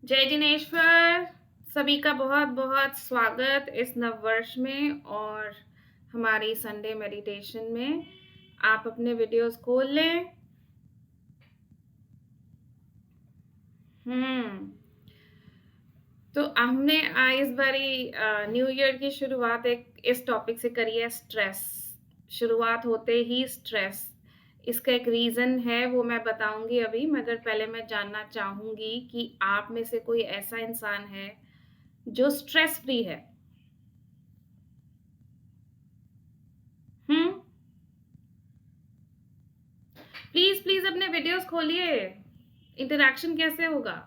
जय जिनेश्वर! सभी का बहुत-बहुत स्वागत इस नववर्ष में और हमारी संडे मेडिटेशन में। आप अपने वीडियोज़ खोल लें। हुँ। तो हमने इस बारी न्यू ईयर की शुरुआत एक इस टॉपिक से करी है स्ट्रेस। शुरुआत होते ही स्ट्रेस। इसका एक रीज़न है वो मैं बताऊँगी अभी मगर पहले मैं जानना चाहूँगी कि आप में से कोई ऐसा इंसान है जो स्ट्रेस फ्री है? हुँ? प्लीज़ अपने वीडियोज़ खोलिए। इंटरैक्शन कैसे होगा?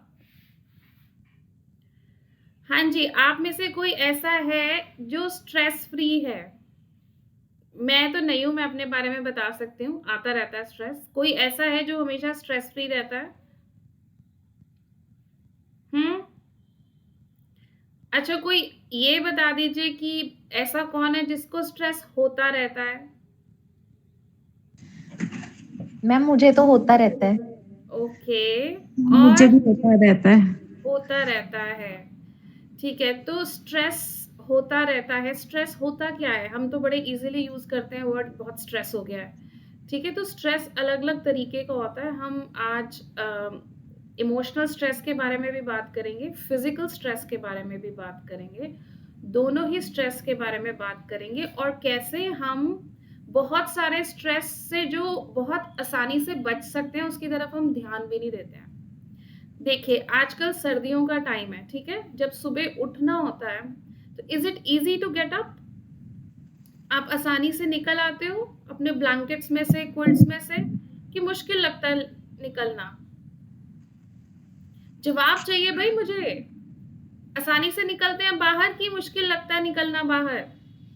हाँ जी, आप में से कोई ऐसा है जो स्ट्रेस फ्री है? मैं तो नहीं हूँ, मैं अपने बारे में बता सकती हूँ, आता रहता है स्ट्रेस। कोई ऐसा है जो हमेशा स्ट्रेस फ्री रहता है? हुँ? अच्छा कोई ये बता दीजिए कि ऐसा कौन है जिसको स्ट्रेस होता रहता है? मैम मुझे तो होता रहता है। ओके मुझे और भी होता रहता है। होता रहता है। ठीक है, तो स्ट्रेस होता रहता है, स्ट्रेस होता क्या है? हम तो बड़े ईज़िली यूज़ करते हैं वर्ड बहुत स्ट्रेस हो गया है। ठीक है, तो स्ट्रेस अलग-अलग तरीके का होता है। हम आज इमोशनल स्ट्रेस के बारे में भी बात करेंगे, फिज़िकल स्ट्रेस के बारे में भी बात करेंगे। दोनों ही स्ट्रेस के बारे में बात करेंगे और कैसे हम बहुत सारे स्ट्रेस से जो बहुत आसानी से बच सकते हैं, उसकी तरफ हम ध्यान भी नहीं देते हैं। देखिए, आजकल सर्दियों का टाइम है, ठीक है? जब सुबह उठना होता है, तो is it easy to get up? आप आसानी से निकल आते हो अपने ब्लैंकेट्स में से, क्विल्ट्स में से कि मुश्किल लगता है निकलना? जवाब चाहिए भई मुझे। आसानी से निकलते हैं बाहर कि मुश्किल लगता है निकलना बाहर?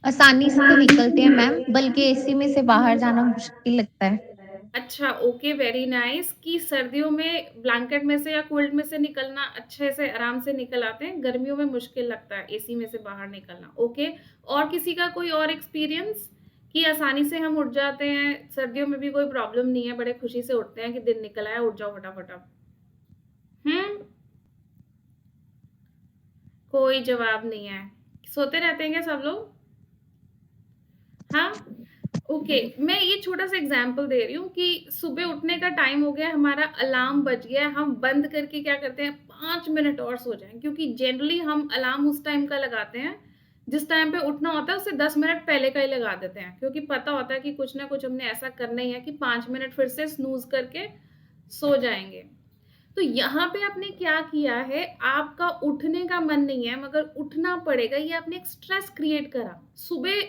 आसानी से निकलते हैं मैम, बल्कि एसी में से बाहर जाना मुश्किल लगता है। अच्छा, ओके, वेरी नाइस कि सर्दियों में ब्लैंकेट में से या क्विल्ट में से निकलना अच्छे से आराम से निकल आते हैं, गर्मियों में मुश्किल लगता है एसी में से बाहर निकलना, ओके। और किसी का कोई और एक्सपीरियंस कि आसानी से हम उठ जाते हैं, सर्दियों में भी कोई प्रॉब्लम नहीं है, बड़े खुशी से उठते हैं कि दिन निकल आया, उठ जाओ फटाफट अब। हुँ, कोई जवाब नहीं है। सोते रहते हैं क्या सब लोग? हाँ? ओके, मैं ये छोटा-सा एग्ज़ाम्पल दे रही हूँ कि सुबह उठने का टाइम हो गया है, हमारा अलार्म बज गया है, हम बंद करके क्या करते हैं 5 मिनट और सो जाएँ क्योंकि जनरली हम अलार्म उस टाइम का लगाते हैं, जिस टाइम पे उठना होता है उससे 10 मिनट पहले का ही लगा देते हैं क्योंकि पता होता है कि कुछ ना कुछ हमने ऐसा करना ही है कि 5 मिनट फिर से स्नूज़ करके सो जाएँगे। तो यहाँ पे आपने क्या किया है, आपका उठने का मन नहीं है मगर उठना पड़ेगा, ये आपने एक स्ट्रेस क्रिएट करा। सुबह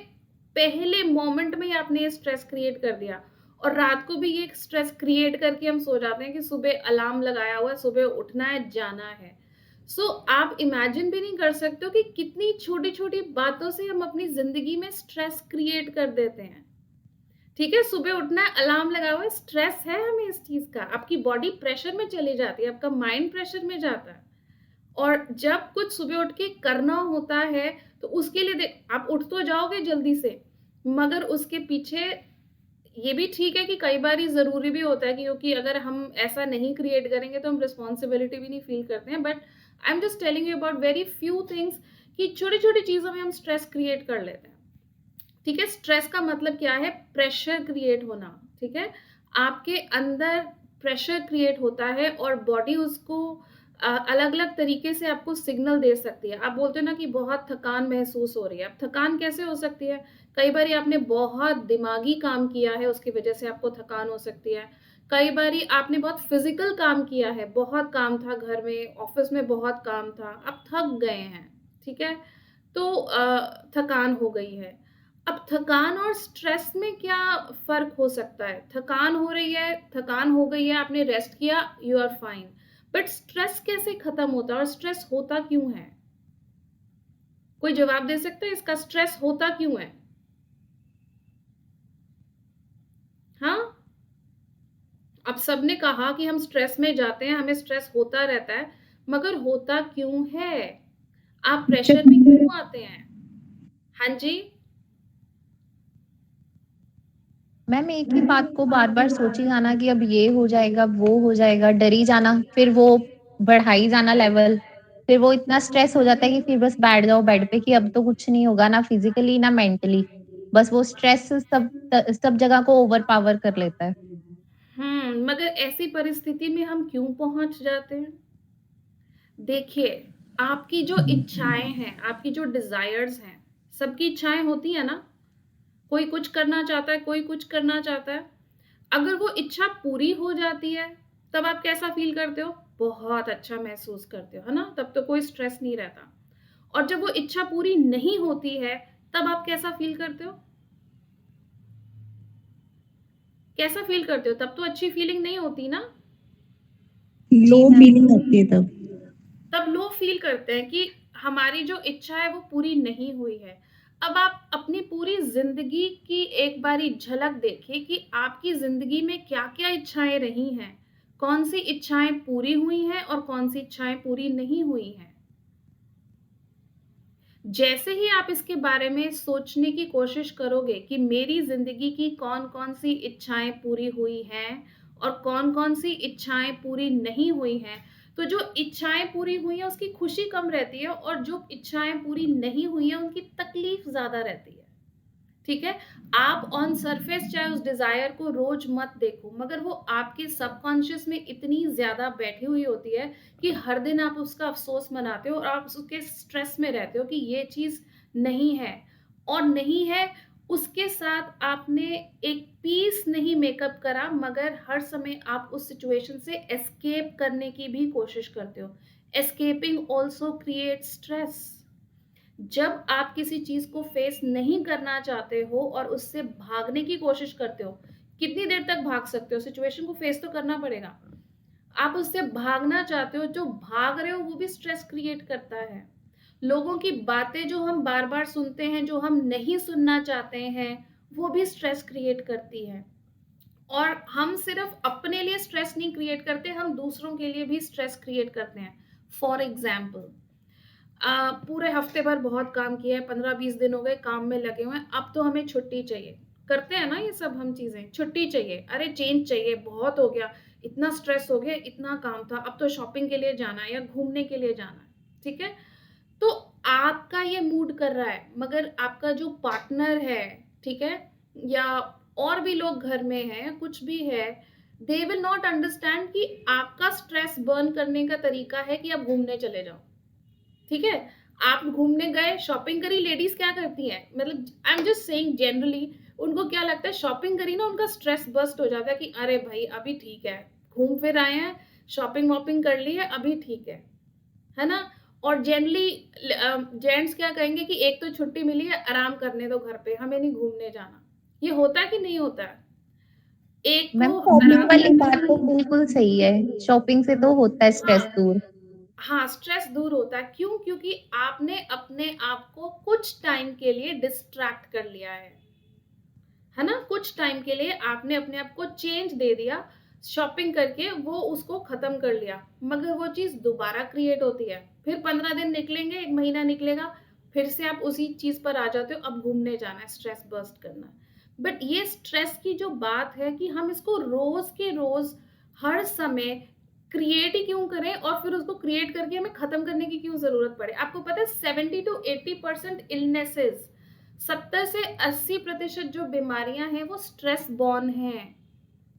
पहले मोमेंट में ही आपने ये स्ट्रेस क्रिएट कर दिया और रात को भी ये एक स्ट्रेस क्रिएट करके हम सो जाते हैं कि सुबह अलार्म लगाया हुआ है, सुबह उठना है, जाना है। सो आप इमेजिन भी नहीं कर सकते हो कि कितनी छोटी-छोटी बातों से हम अपनी ज़िंदगी में स्ट्रेस क्रिएट कर देते हैं। ठीक है, सुबह उठना है, अलार्म लगा हुआ है, स्ट्रेस है हमें इस चीज़ का। आपकी बॉडी प्रेशर में चली जाती है, आपका माइंड प्रेशर में जाता है। और जब कुछ सुबह उठ के करना होता है, तो उसके लिए आप उठ तो जाओगे जल्दी से, मगर उसके पीछे ये भी ठीक है कि कई बारी ज़रूरी भी होता है क्योंकि अगर हम ऐसा नहीं क्रिएट करेंगे, तो हम रिस्पॉन्सिबिलिटी भी नहीं फ़ील करते हैं। But I am just telling you about very few things कि छोटी-छोटी चीज़ों में हम स्ट्रेस क्रिएट कर लेते हैं। ठीक है, स्ट्रेस का मतलब क्या है? प्रेशर क्रिएट होना, ठीक है? आपके अंदर प्रेशर क्रिएट होता है और बॉडी उसको अलग-अलग तरीके से आपको सिग्नल दे सकती है। आप बोलते हो ना कि बहुत थकान महसूस हो रही है। अब थकान कैसे हो सकती है? कई बारी आपने बहुत दिमागी काम किया है, उसकी वजह से आपको थकान हो सकती है। कई बारी आपने बहुत फिज़िकल काम किया है, बहुत काम था घर में, ऑफ़िस में बहुत काम था, आप थक गए हैं, ठीक है? तो थकान हो गई है। अब थकान और स्ट्रेस में क्या फ़र्क हो सकता है? थकान हो रही है, थकान हो गई है, आपने रेस्ट किया, you are fine. But stress कैसे खत्म होता है और स्ट्रेस होता क्यों है? कोई जवाब दे सकता है इसका स्ट्रेस होता क्यों है? हाँ? अब सबने कहा कि हम स्ट्रेस में जाते हैं, हमें स्ट्रेस होता रहता है, मगर होता क्यों है? आप प्रेशर में क्यों आते हैं? हाँ जी? मैम एक ही बात को बार-बार सोची जाना कि अब ये हो जाएगा, वो हो जाएगा, डरी जाना, फिर वो बढ़ा ही जाना लेवल, फिर वो इतना स्ट्रेस हो जाता है कि फिर बस बैठ जाओ बेड पे कि अब तो कुछ नहीं होगा ना फिज़िकली ना मेंटली। बस वो स्ट्रेस सब जगह को ओवरपावर कर लेता है। मगर ऐसी परिस्थिति में हम क्यों पहुँच जाते हैं? देखिए, आपकी जो इच्छाएँ हैं, आपकी जो डिज़ायर्स हैं, सबकी इच्छाएँ होती हैं ना? कोई कुछ करना चाहता है, कोई कुछ करना चाहता है। अगर वो इच्छा पूरी हो जाती है, तब आप कैसा फ़ील करते हो? बहुत अच्छा महसूस करते हो, है ना? तब तो कोई स्ट्रेस नहीं रहता। और जब वो इच्छा पूरी नहीं होती है, तब आप कैसा फ़ील करते हो? कैसा फ़ील करते हो? तब तो अच्छी फ़ीलिंग नहीं होती ना? लो जी मैम। फीलिंग होती है तब। तब लो फ़ील करते हैं कि हमारी जो इच्छा है वो पूरी नहीं हुई है। अब आप अपनी पूरी ज़िंदगी की एक बारी झलक देखिए कि आपकी ज़िंदगी में क्या-क्या इच्छाएँ रही हैं। कौन-सी इच्छाएँ पूरी हुई हैं और कौन-सी इच्छाएँ पूरी नहीं हुई हैं। जैसे ही आप इसके बारे में सोचने की कोशिश करोगे कि मेरी ज़िंदगी की कौन-कौन सी इच्छाएँ पूरी हुई हैं और कौन-कौन सी इच्छाएँ पूरी नहीं हुई हैं, तो जो इच्छाएँ पूरी हुई हैं उसकी खुशी कम रहती है और जो इच्छाएँ पूरी नहीं हुई हैं उनकी तकलीफ़ ज़्यादा रहती है। ठीक है? आप ऑन सरफेस चाहे उस डिज़ायर को रोज़ मत देखो, मगर वो आपके सबकॉन्शियस में इतनी ज़्यादा बैठी हुई होती है कि हर दिन आप उसका अफ़सोस मनाते हो और आप उसके स्ट्रेस में रहते हो कि ये चीज़ नहीं है और नहीं है, उसके साथ आपने एक पीस नहीं मेकअप करा मगर हर समय आप उस सिचुएशन से एस्केप करने की भी कोशिश करते हो। Escaping also creates stress. जब आप किसी चीज़ को फेस नहीं करना चाहते हो और उससे भागने की कोशिश करते हो, कितनी देर तक भाग सकते हो? सिचुएशन को फेस तो करना पड़ेगा। आप उससे भागना चाहते हो, जो भाग रहे हो वो भी स्ट्रेस क्रिएट करता है। लोगों की बातें जो हम बार-बार सुनते हैं, जो हम नहीं सुनना चाहते हैं, वो भी स्ट्रेस क्रिएट करती है। और हम सिर्फ़ अपने लिए स्ट्रेस नहीं क्रिएट करते, हम दूसरों के लिए भी स्ट्रेस क्रिएट करते हैं। फॉर एग्ज़ाम्पल पूरे हफ्ते भर बहुत काम किया है, 15-20 दिन हो गए काम में लगे हुए हैं, अब तो हमें छुट्टी चाहिए। करते हैं ना ये सब हम चीज़ें, छुट्टी चाहिए, अरे चेंज चाहिए, बहुत हो गया, इतना स्ट्रेस हो गया, इतना काम था, अब तो शॉपिंग के लिए जाना है या घूमने के लिए जाना है, ठीक है? तो आपका ये मूड कर रहा है, मगर आपका जो पार्टनर है, ठीक है? या और भी लोग घर में हैं, कुछ भी है, दे विल नॉट अंडरस्टैंड कि आपका स्ट्रेस बर्न करने का तरीका है कि आप घूमने चले जाओ। ठीक है? आप घूमने गए, शॉपिंग करी, लेडीज़ क्या करती हैं? मतलब I am just saying generally उनको क्या लगता है शॉपिंग करी ना उनका स्ट्रेस बर्स्ट हो जाता है कि अरे भाई अभी ठीक है, घूम फिर आए हैं, शॉपिंग-वॉपिंग कर ली है, अभी ठीक है ना? और जनरली जेंट्स क्या कहेंगे कि एक तो छुट्टी मिली है, आराम करने दो घर पे, हमें नहीं घूमने जाना। ये होता है कि नहीं होता है? एक मैम को शॉपिंग आराम वाली करना बात तो बिल्कुल सही है। शॉपिंग से तो होता है स्ट्रेस हाँ। दूर। हाँ, स्ट्रेस दूर होता है। क्यों? क्योंकि आपने अपने आप को कुछ टाइम के लिए डिस्ट्रैक्ट कर लिया है ना? कुछ टाइम के लिए आपने अपने आप को चेंज दे दिया, शॉपिंग करके वो उसको खत्म कर लिया, मगर वो चीज़ दोबारा क्रिएट होती है। फिर 15 दिन निकलेंगे, 1 महीना निकलेगा, फिर से आप उसी चीज़ पर आ जाते हो, अब घूमने जाना है, स्ट्रेस बर्स्ट करना है। बट ये स्ट्रेस की जो बात है कि हम इसको रोज़ के रोज़, हर समय क्रिएट ही क्यों करें और फिर उसको क्रिएट करके हमें खत्म करने की क्यों ज़रूरत पड़े? आपको पता है 70 टू 80% इलनेसेस 70 से 80% जो बीमारियां हैं वो स्ट्रेस बॉर्न हैं।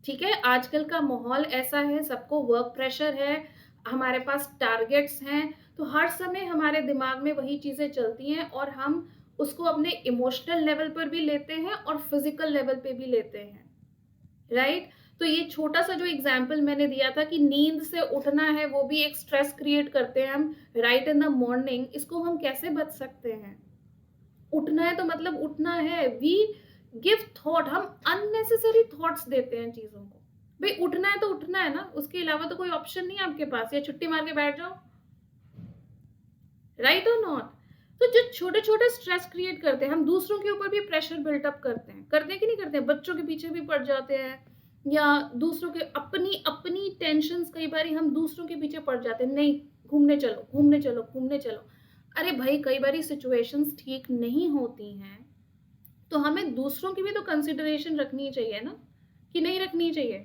ठीक है, आजकल का माहौल ऐसा है, सबको वर्क प्रेशर है, हमारे पास टारगेट्स हैं, तो हर समय हमारे दिमाग में वही चीजें चलती हैं और हम उसको अपने इमोशनल लेवल पर भी लेते हैं और फिजिकल लेवल पे भी लेते हैं, राइट? तो ये छोटा सा जो एग्जाम्पल मैंने दिया था कि नींद से उठना है वो भी एक स्ट्रेस क्रिएट करते हैं हम, राइट इन द मॉर्निंग, इसको हम कैसे बच सकते हैं? उठना है तो मतलब उठना है, वी गिव थॉट, हम अननेसेसरी थॉट्स देते हैं चीजों को। भाई उठना है तो उठना है ना, उसके अलावा तो कोई ऑप्शन नहीं है आपके पास, या छुट्टी मार के बैठ जाओ, राइट और नॉट? तो जो छोटे छोटे स्ट्रेस क्रिएट करते हैं, हम दूसरों के ऊपर भी प्रेशर बिल्टअप करते हैं कि नहीं करते हैं? बच्चों के पीछे भी पड़ जाते हैं, या दूसरों के अपनी अपनी टेंशन, कई बार हम दूसरों के पीछे पड़ जाते हैं, नहीं घूमने चलो, घूमने चलो, घूमने चलो। अरे भाई कई बार सिचुएशंस ठीक नहीं होती हैं, तो हमें दूसरों की भी तो कंसिडरेशन रखनी चाहिए ना, कि नहीं रखनी चाहिए?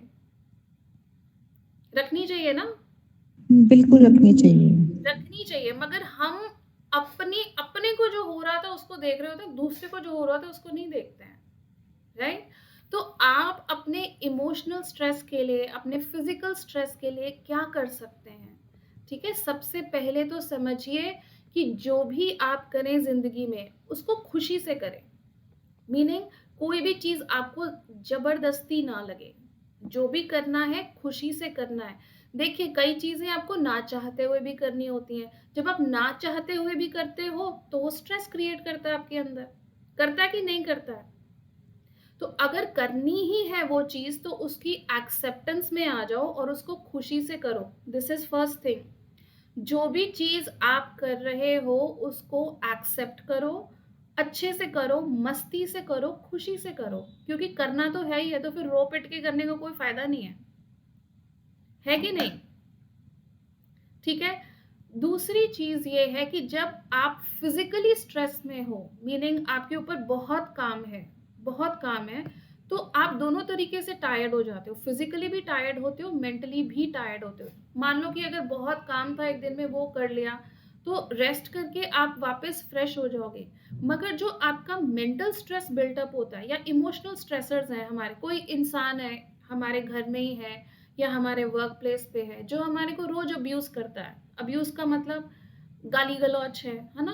रखनी चाहिए ना? बिल्कुल रखनी चाहिए। रखनी चाहिए, मगर हम अपने को जो हो रहा था उसको देख रहे होते हैं, दूसरे को जो हो रहा था उसको नहीं देखते हैं, राइट? तो आप अपने इमोशनल स्ट्रेस के लिए, अपने फिजिकल स्ट्रेस के लिए क्या कर सकते हैं? ठीक है, सबसे पहले तो समझिए कि जो भी आप करें जिंदगी में उसको खुशी से करें। मीनिंग, कोई भी चीज आपको जबरदस्ती ना लगे, जो भी करना है खुशी से करना है। देखिए, कई चीजें आपको ना चाहते हुए भी करनी होती हैं। जब आप ना चाहते हुए भी करते हो तो वो स्ट्रेस क्रिएट करता है आपके अंदर, करता है कि नहीं करता है? तो अगर करनी ही है वो चीज तो उसकी एक्सेप्टेंस में आ जाओ और उसको खुशी से करो। This is first thing. जो भी चीज आप कर रहे हो उसको एक्सेप्ट करो, अच्छे से करो, मस्ती से करो, खुशी से करो, क्योंकि करना तो है ही है, तो फिर रो पिट के करने का कोई फायदा नहीं है कि नहीं? ठीक है। दूसरी चीज ये है कि जब आप फिजिकली स्ट्रेस में हो, मीनिंग आपके ऊपर बहुत काम है, बहुत काम है, तो आप दोनों तरीके से टायर्ड हो जाते हो, फिजिकली भी टायर्ड होते हो, मेंटली भी टायर्ड होते हो। मान लो कि अगर बहुत काम था एक दिन में, वो कर लिया, तो रेस्ट करके आप वापस फ्रेश हो जाओगे। मगर जो आपका मेंटल स्ट्रेस बिल्टअप होता है या इमोशनल स्ट्रेसर्स हैं, हमारे कोई इंसान है हमारे घर में ही है या हमारे वर्क प्लेस पे है जो हमारे को रोज अब्यूज करता है। अब्यूज का मतलब गाली गलौच है ना,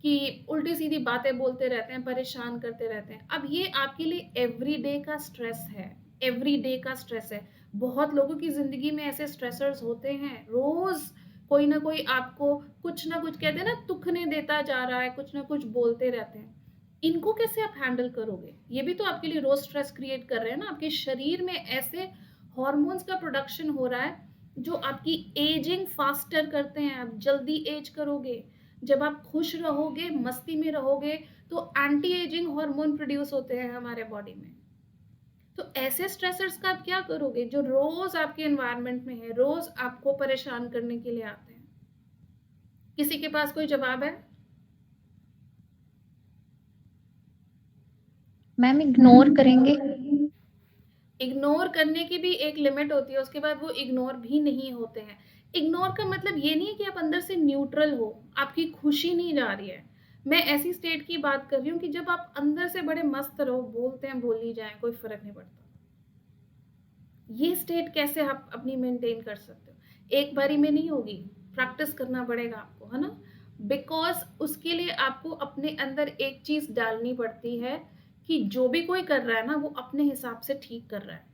कि उल्टी सीधी बातें बोलते रहते हैं, परेशान करते रहते हैं। अब ये आपके लिए एवरी डे का स्ट्रेस है, एवरी डे का स्ट्रेस है। बहुत लोगों की जिंदगी में ऐसे स्ट्रेसर्स होते हैं, रोज कोई ना कोई आपको कुछ ना कुछ, कहते हैं ना, तुखने देता जा रहा है, कुछ ना कुछ बोलते रहते हैं। इनको कैसे आप हैंडल करोगे? ये भी तो आपके लिए रोज स्ट्रेस क्रिएट कर रहे हैं ना। आपके शरीर में ऐसे हॉर्मोन्स का प्रोडक्शन हो रहा है जो आपकी एजिंग फास्टर करते हैं, आप जल्दी एज करोगे। जब आप खुश रहोगे, मस्ती में रहोगे, तो एंटी एजिंग हार्मोन प्रोड्यूस होते हैं हमारे बॉडी में। तो ऐसे स्ट्रेसर्स का आप क्या करोगे जो रोज आपके एनवायरनमेंट में है, रोज आपको परेशान करने के लिए आते हैं? किसी के पास कोई जवाब है? मैम इग्नोर करेंगे। इग्नोर करने की भी एक लिमिट होती है, उसके बाद वो इग्नोर भी नहीं होते हैं। इग्नोर का मतलब ये नहीं है कि आप अंदर से न्यूट्रल हो, आपकी खुशी नहीं जा रही है। मैं ऐसी स्टेट की बात कर रही हूँ कि जब आप अंदर से बड़े मस्त रहो, बोलते हैं बोली जाए, कोई फर्क नहीं पड़ता। ये स्टेट कैसे आप अपनी मेंटेन कर सकते हो? एक बारी में नहीं होगी, प्रैक्टिस करना पड़ेगा आपको, है ना। बिकॉज उसके लिए आपको अपने अंदर एक चीज डालनी पड़ती है कि जो भी कोई कर रहा है ना वो अपने हिसाब से ठीक कर रहा है।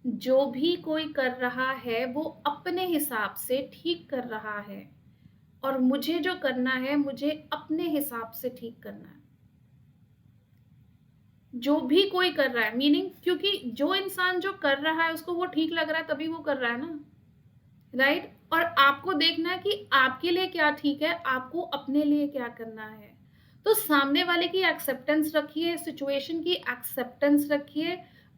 जो भी कोई कर रहा है वो अपने हिसाब से ठीक कर रहा है, और मुझे जो करना है मुझे अपने हिसाब से ठीक करना है। जो भी कोई कर रहा है, मीनिंग, क्योंकि जो इंसान जो कर रहा है उसको वो ठीक लग रहा है तभी वो कर रहा है ना, राइट? और आपको देखना है कि आपके लिए क्या ठीक है, आपको अपने लिए क्या करना है। तो सामने वाले की एक्सेप्टेंस रखिए, सिचुएशन की एक्सेप्टेंस रखिए,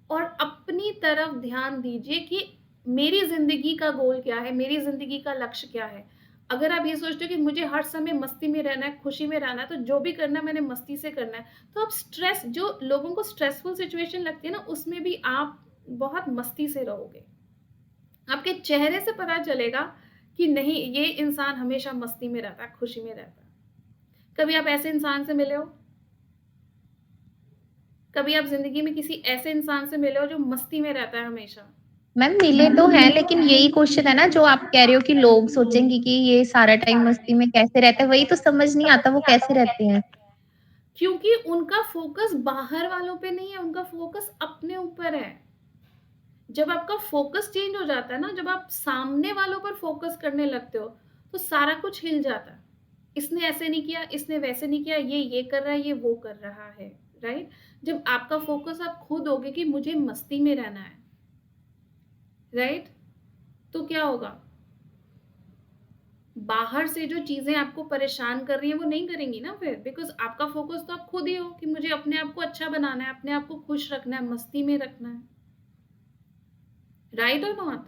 और अपनी तरफ ध्यान दीजिए कि मेरी जिंदगी का गोल क्या है, मेरी जिंदगी का लक्ष्य क्या है। अगर आप ये सोचते हो कि मुझे हर समय मस्ती में रहना है, खुशी में रहना है, तो जो भी करना है मैंने मस्ती से करना है, तो आप स्ट्रेस, जो लोगों को स्ट्रेसफुल सिचुएशन लगती है ना, उसमें भी आप बहुत मस्ती से रहोगे। आपके चेहरे से पता चलेगा कि नहीं, ये इंसान हमेशा मस्ती में रहता है, खुशी में रहता है। कभी आप ऐसे इंसान से मिले हो? कभी आप जिंदगी में किसी ऐसे इंसान से मिले हो जो मस्ती में रहता है हमेशा? मैम मिले तो हैं, लेकिन यही क्वेश्चन है ना जो आप कह रहे हो कि लोग सोचेंगे कि ये सारा टाइम मस्ती में कैसे रहते हैं, वही तो समझ नहीं आता वो कैसे रहते हैं। क्योंकि उनका फोकस बाहर वालों पे नहीं है, उनका फोकस अपने ऊपर है। जब आपका फोकस चेंज हो जाता है ना, जब आप सामने वालों पर फोकस करने लगते हो, तो सारा कुछ हिल जाता है। इसने ऐसे नहीं किया, इसने वैसे नहीं किया, ये कर रहा है, ये वो कर रहा है, राइट? जब आपका फोकस आप खुद होगे कि मुझे मस्ती में रहना है, राइट, तो क्या होगा? बाहर से जो चीजें आपको परेशान कर रही हैं वो नहीं करेंगी ना फिर, बिकॉज आपका फोकस तो आप खुद ही हो कि मुझे अपने आप को अच्छा बनाना है, अपने आप को खुश रखना है, मस्ती में रखना है, राइट और नॉट?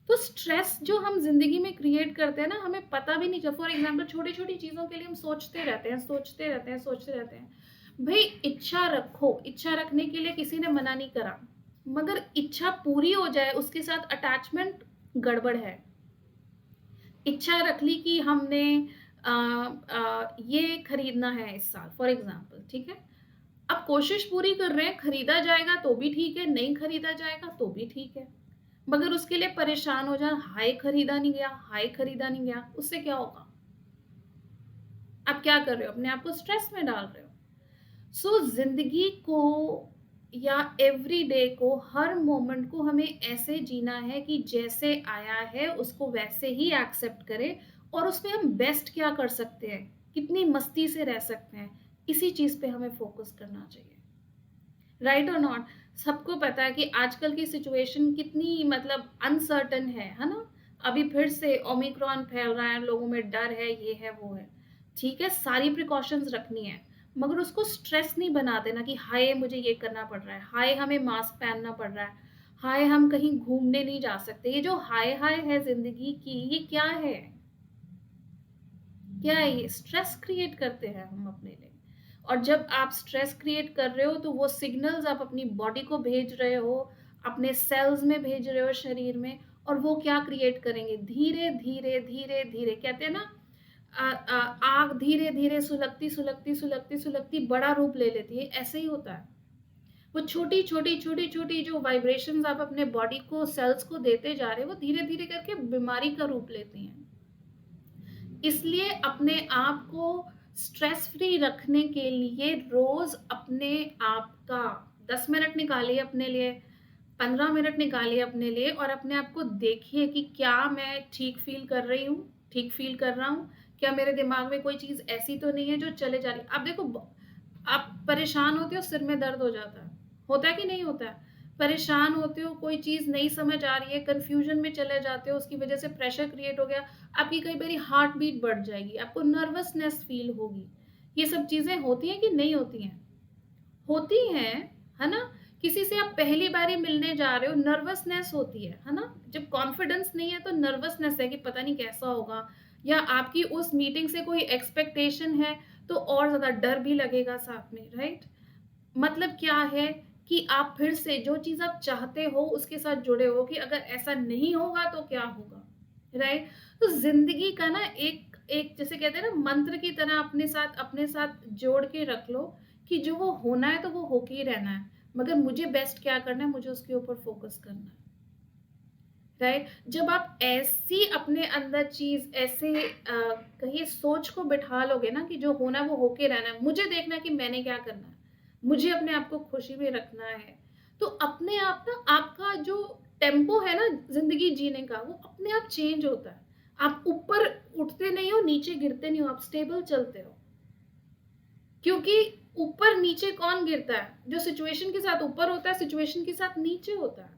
तो स्ट्रेस जो हम जिंदगी में क्रिएट करते हैं ना, हमें पता भी नहीं चलता। फॉर एग्जाम्पल, छोटी छोटी चीजों के लिए हम सोचते रहते हैं, सोचते रहते हैं, सोचते रहते हैं। भाई, इच्छा रखो, इच्छा रखने के लिए किसी ने मना नहीं करा, मगर इच्छा पूरी हो जाए, उसके साथ अटैचमेंट गड़बड़ है। इच्छा रख ली कि हमने ये खरीदना है इस साल फॉर एग्जांपल, ठीक है? अब कोशिश पूरी कर रहे हैं, खरीदा जाएगा तो भी ठीक है, नहीं खरीदा जाएगा तो भी ठीक है। मगर उसके लिए परेशान हो जाना, हाय खरीदा नहीं गया, हाय खरीदा नहीं गया, उससे क्या होगा? आप क्या कर रहे हो? अपने आप को स्ट्रेस में डाल रहे हो। सो जिंदगी को या एवरी डे को, हर मोमेंट को हमें ऐसे जीना है कि जैसे आया है उसको वैसे ही एक्सेप्ट करें, और उसमें हम बेस्ट क्या कर सकते हैं, कितनी मस्ती से रह सकते हैं, इसी चीज पे हमें फोकस करना चाहिए। राइट और नॉट? सबको पता है कि आजकल की सिचुएशन कितनी मतलब अनसर्टन है ना? अभी फिर से ओमिक्रॉन फैल रहा है, लोगों में डर है, ये है वो है। ठीक है, सारी प्रिकॉशंस रखनी है, मगर उसको स्ट्रेस नहीं बना देना कि हाय मुझे ये करना पड़ रहा है, हाय हमें मास्क पहनना पड़ रहा है, हाय हम कहीं घूमने नहीं जा सकते। ये जो हाय हाय है जिंदगी की, ये क्या है? क्या है ये? स्ट्रेस क्रिएट करते हैं हम अपने लिए। और जब आप स्ट्रेस क्रिएट कर रहे हो तो वो सिग्नल्स आप अपनी बॉडी को भेज रहे हो, अपने सेल्स में भेज रहे हो शरीर में, और वो क्या क्रिएट करेंगे? धीरे धीरे धीरे धीरे, कहते हैं ना, आग धीरे धीरे सुलगती सुलगती सुलगती सुलगती बड़ा रूप ले लेती है, ऐसे ही होता है। वो छोटी छोटी छोटी छोटी जो वाइब्रेशंस आप अपने बॉडी को, सेल्स को देते जा रहे हो, वो धीरे धीरे करके बीमारी का रूप लेती हैं। इसलिए अपने आप को स्ट्रेस फ्री रखने के लिए रोज अपने आप का 10 मिनट निकालिए अपने लिए, 15 मिनट निकालिए अपने लिए, और अपने आप को देखिए कि क्या मैं ठीक फील कर रही हूँ, ठीक फील कर रहा हूँ, क्या मेरे दिमाग में कोई चीज ऐसी तो नहीं है जो चले जा रही। आप देखो, आप परेशान होते हो, सिर में दर्द हो जाता है, होता है कि नहीं होता है? परेशान होते हो, कोई चीज नहीं समझ आ रही है, कंफ्यूजन में चले जाते हो, उसकी वजह से प्रेशर क्रिएट हो गया, आपकी कई बार हार्ट बीट बढ़ जाएगी, आपको नर्वसनेस फील होगी। ये सब चीजें होती हैं कि नहीं होती हैं? होती हैं, है ना? किसी से आप पहली बार मिलने जा रहे हो, नर्वसनेस होती है ना? जब कॉन्फिडेंस नहीं है तो नर्वसनेस है कि पता नहीं कैसा होगा, या आपकी उस मीटिंग से कोई एक्सपेक्टेशन है तो और ज्यादा डर भी लगेगा साथ में, राइट? मतलब क्या है कि आप फिर से जो चीज आप चाहते हो उसके साथ जुड़े हो, कि अगर ऐसा नहीं होगा तो क्या होगा, राइट? तो जिंदगी का ना एक एक जैसे कहते हैं ना, मंत्र की तरह अपने साथ जोड़ के रख लो कि जो वो होना है तो वो होके ही रहना है, मगर मुझे बेस्ट क्या करना है, मुझे उसके ऊपर फोकस करना है, राइट? जब आप ऐसी अपने अंदर चीज ऐसे कहिए सोच को बिठा लोगे ना कि जो होना है वो होके रहना है, मुझे देखना है कि मैंने क्या करना है, मुझे अपने आप को खुशी में रखना है, तो अपने आप ना आपका जो टेम्पो है ना जिंदगी जीने का, वो अपने आप चेंज होता है। आप ऊपर उठते नहीं हो, नीचे गिरते नहीं हो, आप स्टेबल चलते हो। क्योंकि ऊपर नीचे कौन गिरता है? जो सिचुएशन के साथ ऊपर होता है, सिचुएशन के साथ नीचे होता है।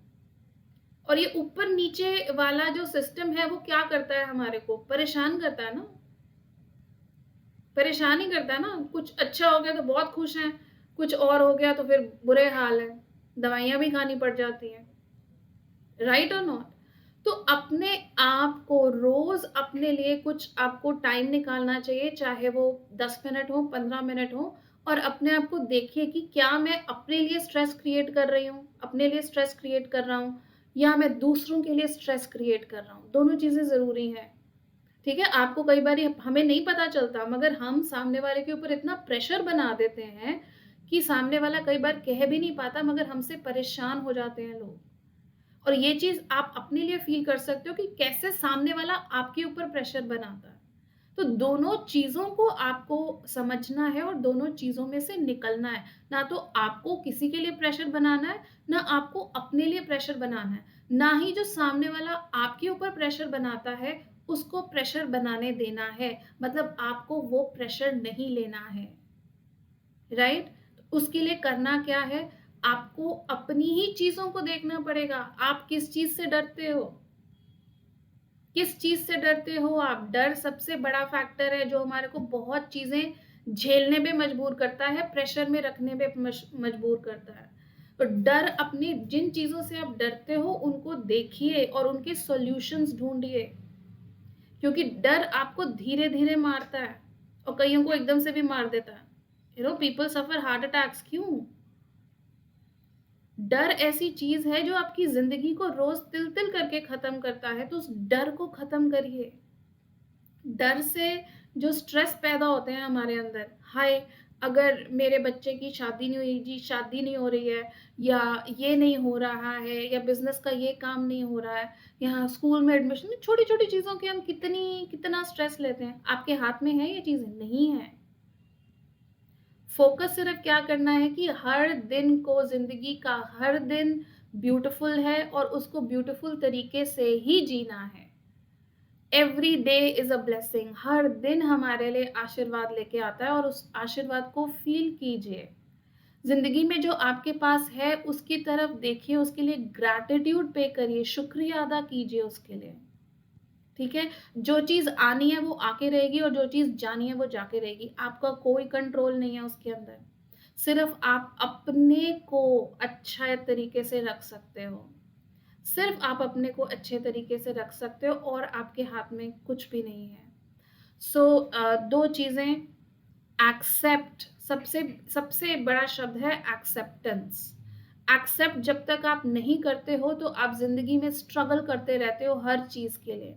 और ये ऊपर नीचे वाला जो सिस्टम है वो क्या करता है? हमारे को परेशान करता है ना, परेशान ही करता है ना। कुछ अच्छा हो गया तो बहुत खुश हैं, कुछ और हो गया तो फिर बुरे हाल है, दवाइयां भी खानी पड़ जाती हैं, राइट और नॉट? तो अपने आप को रोज अपने लिए कुछ आपको टाइम निकालना चाहिए, चाहे वो 10 मिनट हो, 15 मिनट हो, और अपने आप को देखिए कि क्या मैं अपने लिए स्ट्रेस क्रिएट कर रही हूँ, अपने लिए स्ट्रेस क्रिएट कर रहा हूँ, या मैं दूसरों के लिए स्ट्रेस क्रिएट कर रहा हूँ। दोनों चीजें जरूरी हैं, ठीक है? आपको कई बार हमें नहीं पता चलता, मगर हम सामने वाले के ऊपर इतना प्रेशर बना देते हैं कि सामने वाला कई बार कह भी नहीं पाता, मगर हमसे परेशान हो जाते हैं लोग। और ये चीज आप अपने लिए फील कर सकते हो कि कैसे सामने वाला आपके ऊपर प्रेशर बनाता है। तो दोनों चीजों को आपको समझना है और दोनों चीजों में से निकलना है। ना तो आपको किसी के लिए प्रेशर बनाना है, ना आपको अपने लिए प्रेशर बनाना है, ना ही जो सामने वाला आपके ऊपर प्रेशर बनाता है उसको प्रेशर बनाने देना है। मतलब आपको वो प्रेशर नहीं लेना है, राइट? उसके लिए करना क्या है? आपको अपनी ही चीजों को देखना पड़ेगा। आप किस चीज से डरते हो? किस चीज से डरते हो आप? डर सबसे बड़ा फैक्टर है जो हमारे को बहुत चीजें झेलने पे मजबूर करता है, प्रेशर में रखने पे मजबूर करता है। तो डर, अपनी जिन चीजों से आप डरते हो उनको देखिए और उनके सॉल्यूशंस ढूंढिए, क्योंकि डर आपको धीरे धीरे मारता है और कईयों को एकदम से भी मार देता है। पीपल सफर हार्ट अटैक्स, क्यों? डर ऐसी चीज है जो आपकी जिंदगी को रोज तिल तिल करके खत्म करता है, तो उस डर को खत्म करिए। डर से जो स्ट्रेस पैदा होते हैं हमारे अंदर, हाय अगर मेरे बच्चे की शादी नहीं हुई जी, शादी नहीं हो रही है, या ये नहीं हो रहा है, या बिजनेस का ये काम नहीं हो रहा है, यहाँ स्कूल में एडमिशन, छोटी छोटी चीजों के हम कितना स्ट्रेस लेते हैं। आपके हाथ में है ये चीजें? नहीं है। फोकस सिर्फ क्या करना है कि हर दिन को, जिंदगी का हर दिन ब्यूटीफुल है और उसको ब्यूटीफुल तरीके से ही जीना है। Every day is a blessing. हर दिन हमारे लिए आशीर्वाद लेके आता है और उस आशीर्वाद को फील कीजिए। जिंदगी में जो आपके पास है उसकी तरफ देखिए, उसके लिए ग्रैटिट्यूड पे करिए, शुक्रिया अदा कीजिए उसके लिए। ठीक है, जो चीज आनी है वो आके रहेगी और जो चीज जानी है वो जाके रहेगी। आपका कोई कंट्रोल नहीं है उसके अंदर। सिर्फ आप अपने को अच्छा तरीके से रख सकते हो। सिर्फ आप अपने को अच्छे तरीके से रख सकते हो और आपके हाथ में कुछ भी नहीं है। सो दो चीजें, एक्सेप्ट, सबसे सबसे बड़ा शब्द है एक्सेप्टेंस। एक्सेप्ट जब तक आप नहीं करते हो तो आप जिंदगी में स्ट्रगल करते रहते हो हर चीज के लिए।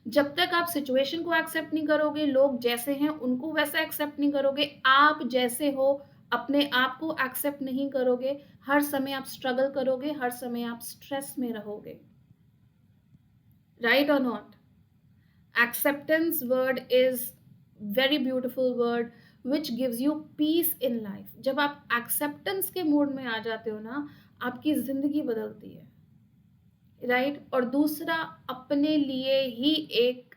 जब तक आप सिचुएशन को एक्सेप्ट नहीं करोगे, लोग जैसे हैं उनको वैसा एक्सेप्ट नहीं करोगे, आप जैसे हो अपने आप को एक्सेप्ट नहीं करोगे, हर समय आप स्ट्रगल करोगे, हर समय आप स्ट्रेस में रहोगे। राइट और not? Acceptance word is very beautiful word which gives you peace in life. जब आप acceptance के मोड में आ जाते हो ना, आपकी जिंदगी बदलती है। राइट? और दूसरा, अपने लिए ही एक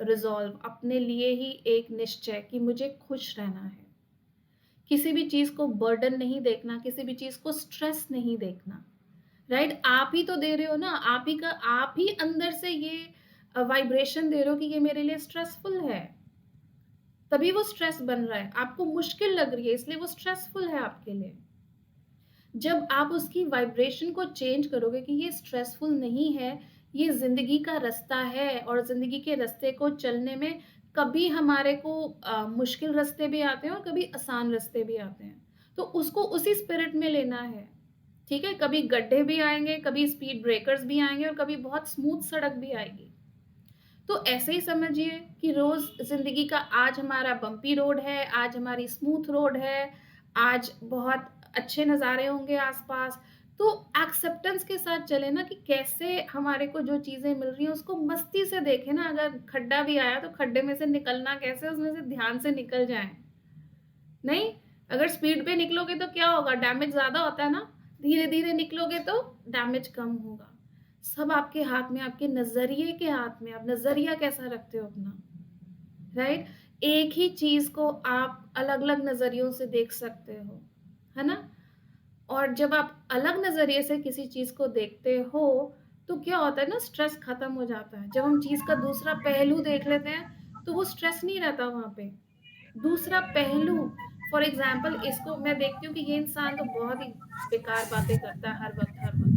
रिजॉल्व, अपने लिए ही एक निश्चय कि मुझे खुश रहना है। किसी भी चीज को बर्डन नहीं देखना, किसी भी चीज को स्ट्रेस नहीं देखना। राइट? आप ही तो दे रहे हो ना, आप ही अंदर से ये वाइब्रेशन दे रहे हो कि ये मेरे लिए स्ट्रेसफुल है, तभी वो स्ट्रेस बन रहा है। आपको मुश्किल लग रही है इसलिए वो स्ट्रेसफुल है आपके लिए। जब आप उसकी वाइब्रेशन को चेंज करोगे कि ये स्ट्रेसफुल नहीं है, ये जिंदगी का रास्ता है, और जिंदगी के रास्ते को चलने में कभी हमारे को मुश्किल रास्ते भी आते हैं और कभी आसान रास्ते भी आते हैं, तो उसको उसी स्पिरिट में लेना है। ठीक है, कभी गड्ढे भी आएंगे, कभी स्पीड ब्रेकर्स भी आएंगे और कभी बहुत स्मूथ सड़क भी आएगी। तो ऐसे ही समझिए कि रोज जिंदगी का, आज हमारा बम्पी रोड है, आज हमारी स्मूथ रोड है, आज बहुत अच्छे नज़ारे होंगे आसपास। तो एक्सेप्टेंस के साथ चले ना कि कैसे हमारे को जो चीजें मिल रही हैं उसको मस्ती से देखें ना। अगर खड्डा भी आया तो खड्डे में से निकलना कैसे, उसमें से ध्यान से निकल जाए। नहीं, अगर स्पीड पे निकलोगे तो क्या होगा, डैमेज ज्यादा होता है ना। धीरे धीरे निकलोगे तो डैमेज कम होगा। सब आपके हाथ में, आपके नजरिए के हाथ में। आप नजरिया कैसा रखते हो अपना। राइट? एक ही चीज को आप अलग अलग नजरियों से देख सकते हो, है ना। और जब आप अलग नजरिए से किसी चीज को देखते हो तो क्या होता है ना, स्ट्रेस खत्म हो जाता है। जब हम चीज का दूसरा पहलू देख लेते हैं तो वो स्ट्रेस नहीं रहता वहां पे। दूसरा पहलू, फॉर एग्जाम्पल, इसको मैं देखती हूँ कि ये इंसान तो बहुत ही बेकार बातें करता है हर वक्त।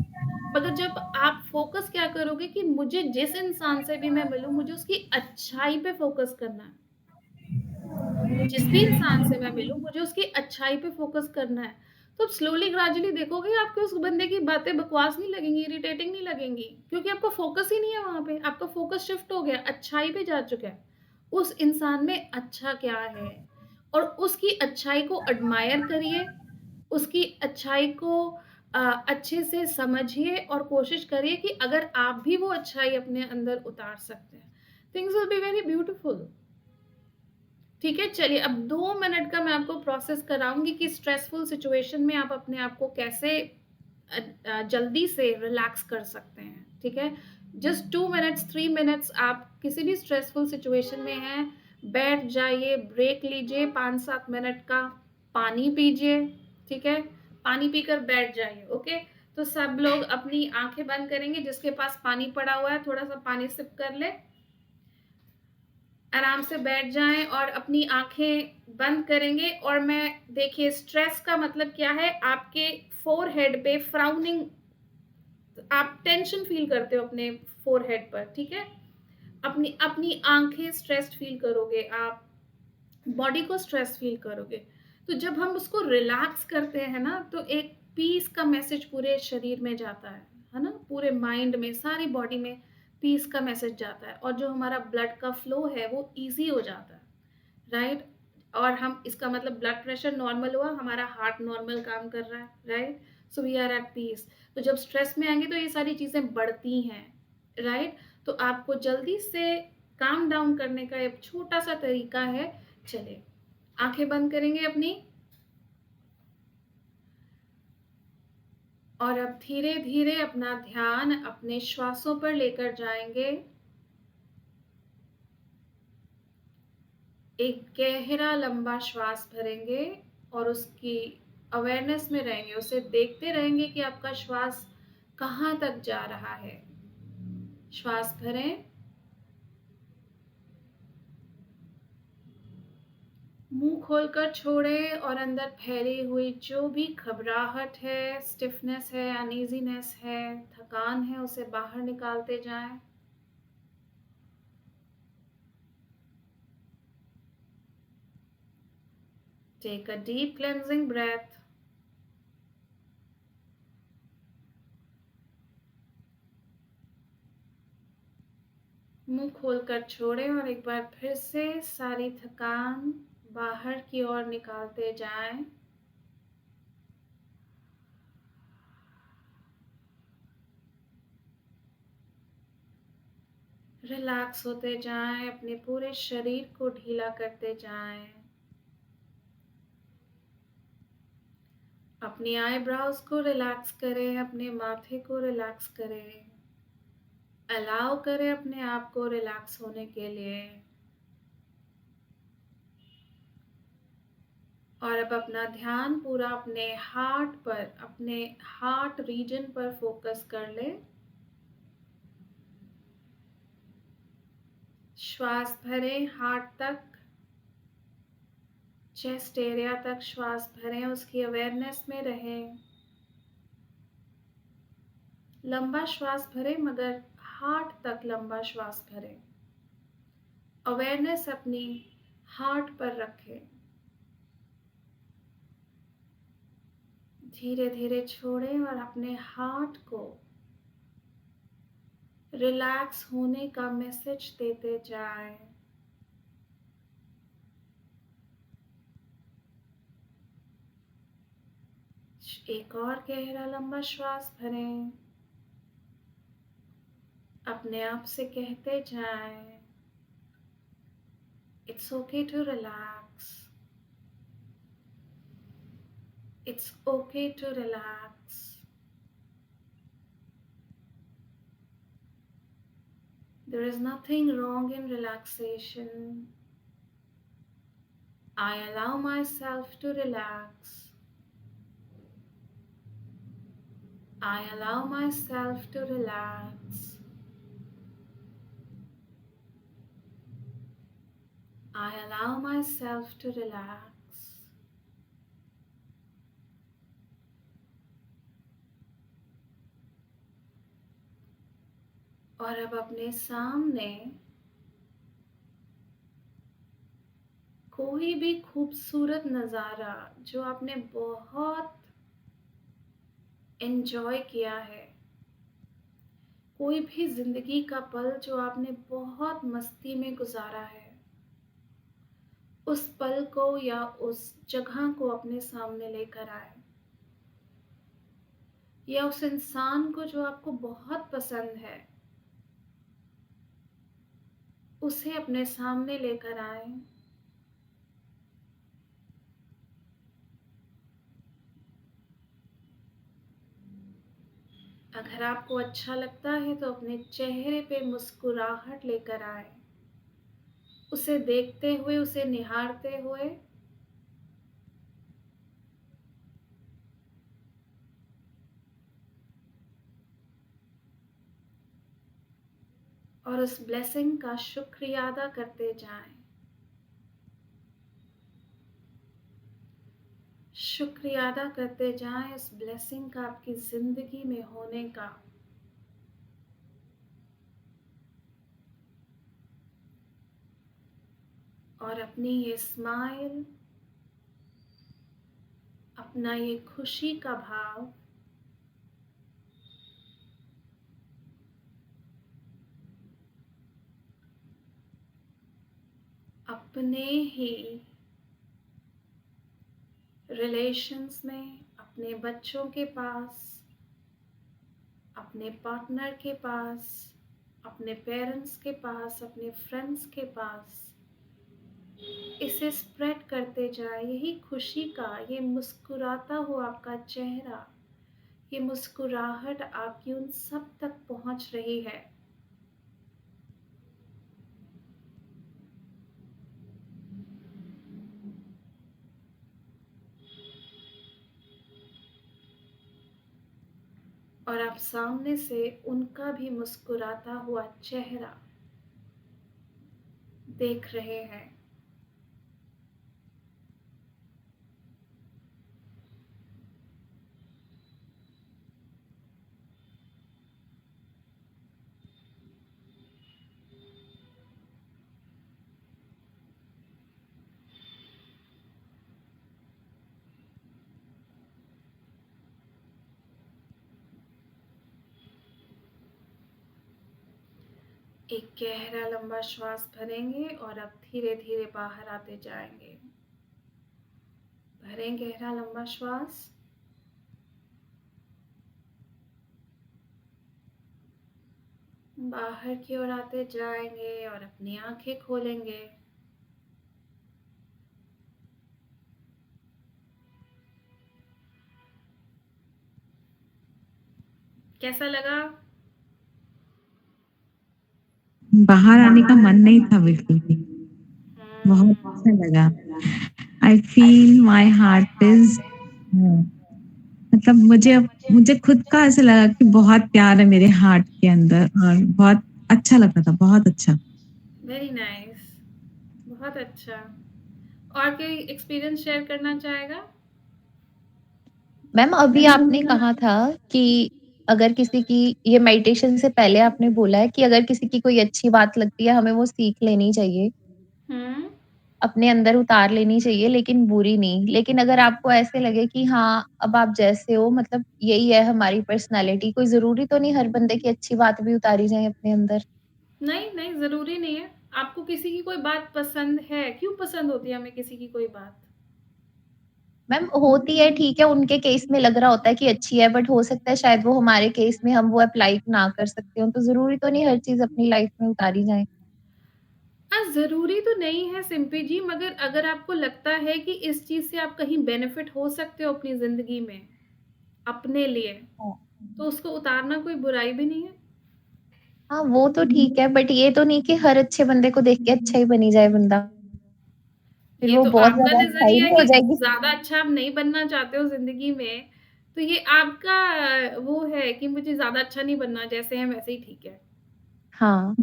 मगर जब आप फोकस क्या करोगे कि मुझे जिस इंसान से भी मैं मिलूं, मुझे उसकी अच्छाई पे फोकस करना है। जिस भी इंसान से मैं मिलूं, मुझे उसकी अच्छाई पे फोकस करना है। तो अब स्लोली ग्रेजुअली देखोगे आपको उस बंदे की बातें बकवास नहीं लगेंगी, इरिटेटिंग नहीं लगेंगी, क्योंकि आपका फोकस ही नहीं है वहां पे। आपका फोकस शिफ्ट हो गया, अच्छाई पे जा चुका है। उस इंसान में अच्छा क्या है, और उसकी अच्छाई को एडमायर करिए, उसकी अच्छाई को अच्छे से समझिए और कोशिश करिए कि अगर आप भी वो अच्छाई अपने अंदर उतार सकते हैं, things will be very beautiful. ठीक है, चलिए अब 2 मिनट का मैं आपको प्रोसेस कराऊंगी कि स्ट्रेसफुल सिचुएशन में आप अपने आप को कैसे जल्दी से रिलैक्स कर सकते हैं। ठीक है, जस्ट 2 मिनट्स 3 मिनट्स, आप किसी भी स्ट्रेसफुल सिचुएशन में हैं, बैठ जाइए, ब्रेक लीजिए, 5-7 मिनट का पानी पीजिए। ठीक है, पानी पीकर बैठ जाइए। ओके, तो सब लोग अपनी आंखें बंद करेंगे, जिसके पास पानी पड़ा हुआ है थोड़ा सा पानी सिप कर ले, आराम से बैठ जाएं और अपनी आंखें बंद करेंगे। और मैं, देखिए स्ट्रेस का मतलब क्या है, आपके फोरहेड पे फ्राउनिंग, आप टेंशन फील करते हो अपने फोरहेड पर। ठीक है, अपनी अपनी आंखें स्ट्रेस्ड फील करोगे, आप बॉडी को स्ट्रेस फील करोगे। तो जब हम उसको रिलैक्स करते हैं ना, तो एक पीस का मैसेज पूरे शरीर में जाता है ना? पूरे माइंड में, सारी बॉडी में पीस का मैसेज जाता है और जो हमारा ब्लड का फ्लो है वो ईज़ी हो जाता है, राइट? और हम इसका मतलब ब्लड प्रेशर नॉर्मल हुआ, हमारा हार्ट नॉर्मल काम कर रहा है, right? So we are at peace. तो जब स्ट्रेस में आएँगे तो ये सारी चीज़ें बढ़ती हैं, राइट? तो आपको जल्दी से काम डाउन करने का एक छोटा-सा तरीका है, चलिए, आँखें बंद करेंगे अपनी और अब धीरे-धीरे अपना ध्यान अपने श्वासों पर लेकर जाएँगे। एक गहरा लंबा श्वास भरेंगे और उसकी अवेयरनेस में रहेंगे, उसे देखते रहेंगे कि आपका श्वास कहाँ तक जा रहा है। श्वास भरें, मुँह खोलकर छोड़ें और अंदर फैली हुई जो भी घबराहट है, स्टिफनेस है, अनईज़ीनेस है, थकान है, उसे बाहर निकालते जाएँ। Take a deep cleansing breath. मुंह खोलकर छोड़ें और एक बार फिर से सारी थकान बाहर की ओर निकालते जाएं। रिलैक्स होते जाएं, अपने पूरे शरीर को ढीला करते जाएं। अपनी आईब्रोज को रिलैक्स करें, अपने माथे को रिलैक्स करें। अलाउ करें अपने आप को रिलैक्स होने के लिए। और अब अपना ध्यान पूरा अपने हार्ट पर, अपने हार्ट रीजन पर फोकस कर ले। श्वास भरें हार्ट तक, चेस्ट एरिया तक श्वास भरें, उसकी अवेयरनेस में रहें। लंबा श्वास भरें मगर हार्ट तक लंबा श्वास भरें। अवेयरनेस अपनी हार्ट पर रखें। धीरे धीरे छोड़ें और अपने हार्ट को रिलैक्स होने का मैसेज देते जाएं। एक और गहरा लंबा श्वास भरें। अपने आप से कहते जाएं, it's okay to relax, it's okay to relax. There is nothing wrong in relaxation. I allow myself to relax. I allow myself to relax. I allow myself to relax. और अब अपने सामने कोई भी खूबसूरत नज़ारा जो आपने बहुत एंजॉय किया है, कोई भी जिंदगी का पल जो आपने बहुत मस्ती में गुजारा है, उस पल को या उस जगह को अपने सामने लेकर आए, या उस इंसान को जो आपको बहुत पसंद है उसे अपने सामने लेकर आए। अगर आपको अच्छा लगता है तो अपने चेहरे पे मुस्कुराहट लेकर आए, उसे देखते हुए, उसे निहारते हुए। और उस ब्लेसिंग का शुक्रिया अदा करते जाएं। शुक्रिया अदा करते जाएं उस ब्लेसिंग का आपकी जिंदगी में होने का। और अपनी ये स्माइल, ना ये खुशी का भाव, अपने ही रिलेशंस में, अपने बच्चों के पास, अपने पार्टनर के पास, अपने पेरेंट्स के पास, अपने फ्रेंड्स के पास इसे स्प्रेड करते जाए। यही खुशी का, ये मुस्कुराता हुआ आपका चेहरा, ये मुस्कुराहट आपकी उन सब तक पहुंच रही है। और आप सामने से उनका भी मुस्कुराता हुआ चेहरा देख रहे हैं। एक गहरा लंबा श्वास भरेंगे और अब धीरे धीरे बाहर आते जाएंगे। भरें गहरा लंबा श्वास, बाहर की ओर आते जाएंगे और अपनी आंखें खोलेंगे। कैसा लगा? बाहर आने का मन नहीं था बिल्कुल भी। बहुत अच्छा लगा। I feel my heart is, मतलब मुझे खुद का ऐसा लगा कि बहुत प्यार है मेरे हार्ट के अंदर, और बहुत अच्छा लगा था, बहुत अच्छा। वेरी नाइस, बहुत अच्छा। और कोई एक्सपीरियंस शेयर करना चाहेगा? मैम अभी आपने कहा था कि अगर किसी की, ये मेडिटेशन से पहले आपने बोला है कि अगर किसी की कोई अच्छी बात लगती है हमें वो सीख लेनी चाहिए, हम्म। अपने अंदर उतार लेनी चाहिए, लेकिन बुरी नहीं। लेकिन अगर आपको ऐसे लगे कि हाँ, अब आप जैसे हो, मतलब यही है हमारी पर्सनैलिटी, कोई ज़रूरी तो नहीं हर बंदे की अच्छी बात भी उतारी जाए अपने अंदर। नहीं नहीं, जरूरी नहीं है। आपको किसी की कोई बात पसंद है, क्यों पसंद होती है हमें किसी की कोई बात? मैम होती है, ठीक है, उनके केस में लग रहा होता है कि अच्छी है, बट हो सकता है शायद वो हमारे केस में हम वो अप्लाई ना कर सकते हो, तो ज़रूरी तो नहीं हर चीज़ अपनी लाइफ में उतारी जाए। ज़रूरी तो नहीं है सिम्पी जी, मगर अगर आपको लगता है कि इस चीज़ से आप कहीं बेनिफिट हो सकते हो अपनी ज़िंदगी में, अपने लिए, हाँ। तो उसको उतारना कोई बुराई भी नहीं है। हाँ, वो तो ठीक है, बट ये तो नहीं कि हर अच्छे बंदे को देख के अच्छा ही बनी जाए बंदा। फिर ये वो तो बहुत आपका ज़्यादा अच्छाई नज़रिया है नहीं हो कि जाएगी। ज़्यादा अच्छा आप नहीं बनना चाहते हो ज़िंदगी में, तो ये आपका वो है कि मुझे ज़्यादा अच्छा नहीं बनना, जैसे हैं वैसे ही ठीक है। हाँ,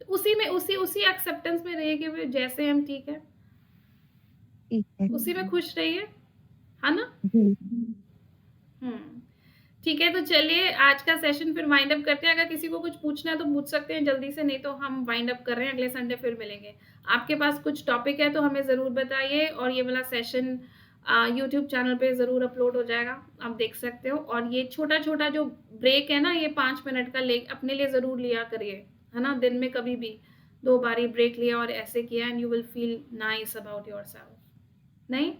उसी में उसी एक्सेप्टेंस में रहिए कि वे जैसे हम ठीक है, ठीक है। उसी में खुश रहिए, है ना? जी। हुँ। ठीक है, तो चलिए आज का सेशन फिर वाइंड अप करते हैं। अगर किसी को कुछ पूछना है तो पूछ सकते हैं जल्दी से, नहीं तो हम वाइंड अप कर रहे हैं, अगले संडे फिर मिलेंगे। आपके पास कुछ टॉपिक है तो हमें ज़रूर बताइए, और ये वाला सेशन यूट्यूब चैनल पे ज़रूर अपलोड हो जाएगा, आप देख सकते हो। और ये छोटा-छोटा जो ब्रेक है ना, ये 5 मिनट का ले अपने लिए ज़रूर लिया करिए, है ना? दिन में कभी भी 2 बारी ब्रेक लिया और ऐसे किया, and you will feel nice about yourself. नहीं?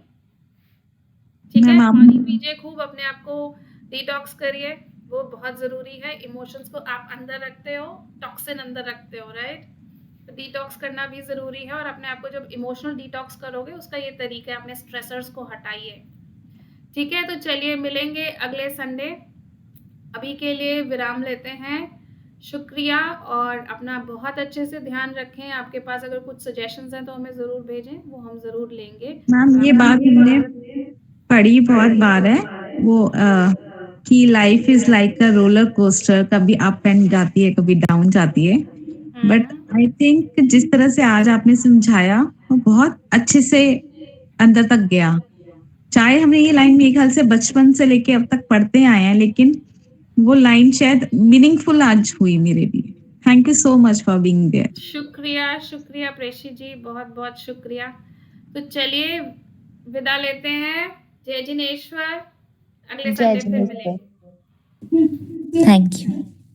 ठीक है, मैम आप पानी पीजिए खूब, अपने आप को डिटॉक्स करिए, वो बहुत ज़रूरी है। इमोशंस को आप अंदर रखते हो, टॉक्सिन अंदर रखते हो, राइट? तो डिटॉक्स करना भी ज़रूरी है, और अपने आप को जब इमोशनल डिटॉक्स करोगे, उसका ये तरीका है, अपने स्ट्रेसर्स को हटाइए। ठीक है, तो चलिए मिलेंगे अगले संडे। अभी के लिए विराम लेते हैं। शुक्रिया, और अपना बहुत अच्छे से ध्यान रखें। आपके पास अगर कुछ सजेशंस हैं तो हमें ज़रूर भेजें, वो हम ज़रूर लेंगे। मैम ये बात हमने पढ़ी बहुत बार है, वो कि life is like a roller coaster, कभी अप एंड जाती है, कभी डाउन जाती है। बट आई थिंक जिस तरह से आज आपने समझाया वो बहुत अच्छे से अंदर तक गया। चाहे हमने ये लाइन मेरे ख्याल से बचपन से लेके अब तक पढ़ते आए हैं, लेकिन वो लाइन शायद मीनिंगफुल आज हुई मेरे लिए। Thank you so much for being there. शुक्रिया, शुक्रिया प्रेषी जी, बहुत-बहुत शुक्रिया। तो चलिए विदा लेते हैं। जय जिनेश्वर, अगले जय संडे फिर जिनेश्वर। मिलेंगे। Thank you.